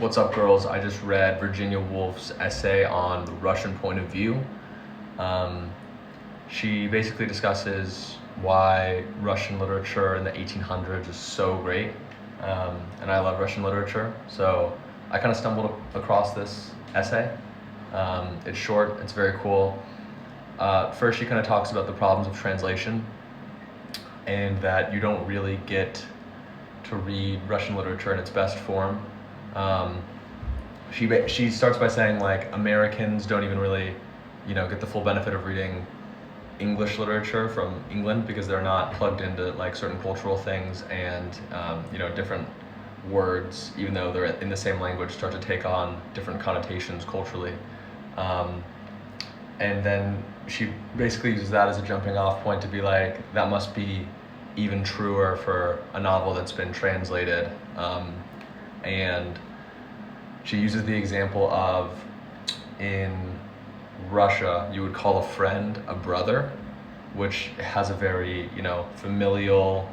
What's up, girls? I just read Virginia Woolf's essay on the Russian point of view. Um, she basically discusses why Russian literature in the 1800s is so great. And I love Russian literature, so I kind of stumbled across this essay. It's short, it's very cool. First, she kind of talks about the problems of translation and that you don't really get to read Russian literature in its best form. She starts by saying, like, Americans don't even really, get the full benefit of reading English literature from England because they're not plugged into like certain cultural things, and different words, even though they're in the same language, start to take on different connotations culturally. And then she basically uses that as a jumping off point to be like, that must be even truer for a novel that's been translated. And she uses the example of, in Russia, you would call a friend a brother, which has a very, familial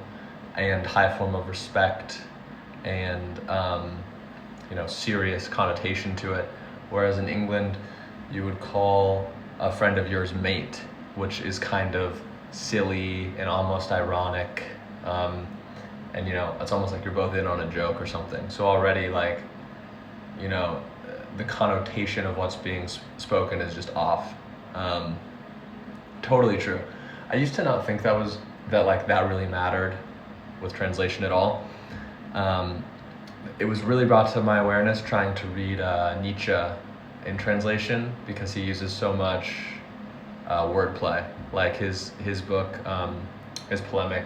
and high form of respect and, serious connotation to it. Whereas in England, you would call a friend of yours mate, which is kind of silly and almost ironic. And it's almost like you're both in on a joke or something. So already, like, the connotation of what's being spoken is just off. Totally true. I used to not think that really mattered with translation at all. It was really brought to my awareness trying to read Nietzsche in translation, because he uses so much wordplay. Like his book, his polemic,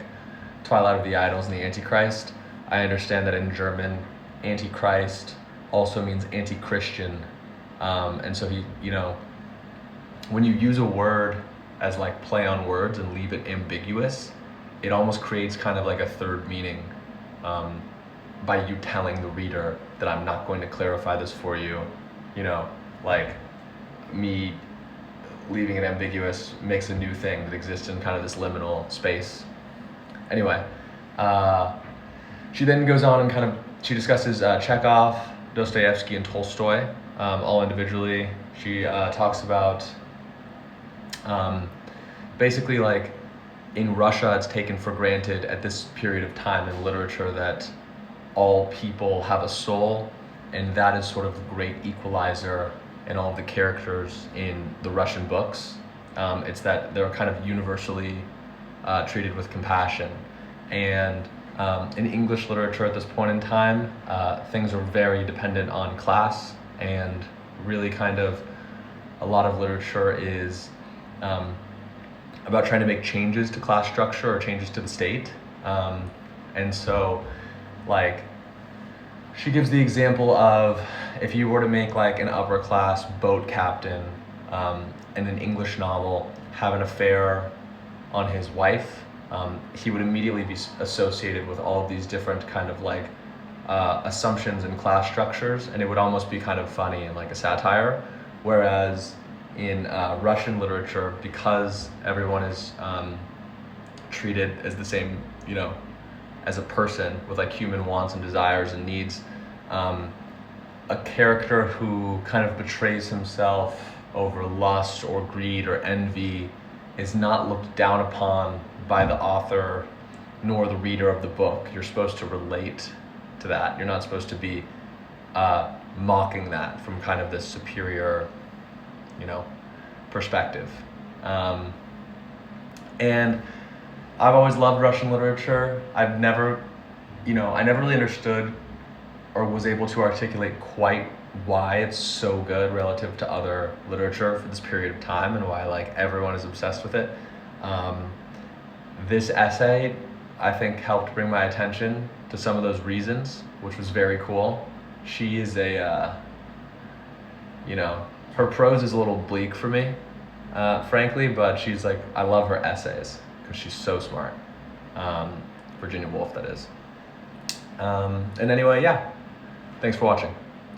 Twilight of the Idols and the Antichrist. I understand that in German, Antichrist also means anti-Christian. And so he, when you use a word as like play on words and leave it ambiguous, it almost creates kind of like a third meaning, by you telling the reader that I'm not going to clarify this for you. Like me leaving it ambiguous makes a new thing that exists in kind of this liminal space. Anyway, she then goes on and she discusses Chekhov, Dostoevsky, and Tolstoy, all individually. She talks about basically, like, in Russia, it's taken for granted at this period of time in literature that all people have a soul, and that is sort of the great equalizer in all of the characters in the Russian books. It's that they're kind of universally treated with compassion. And in English literature at this point in time, things are very dependent on class, and really kind of a lot of literature is about trying to make changes to class structure or changes to the state. And so, like, she gives the example of, if you were to make like an upper class boat captain in an English novel have an affair on his wife, he would immediately be associated with all of these different kind of like assumptions and class structures, and it would almost be kind of funny and like a satire. Whereas in Russian literature, because everyone is treated as the same, as a person with like human wants and desires and needs, a character who kind of betrays himself over lust or greed or envy is not looked down upon by the author nor the reader of the book. You're supposed to relate to that. You're not supposed to be mocking that from kind of this superior, perspective. And I've always loved Russian literature. I never really understood or was able to articulate quite why it's so good relative to other literature for this period of time, and why like everyone is obsessed with it. This essay, I think, helped bring my attention to some of those reasons, which was very cool. She is her prose is a little bleak for me, frankly, but she's like, I love her essays because she's so smart. Virginia Woolf, that is. And anyway, yeah, thanks for watching.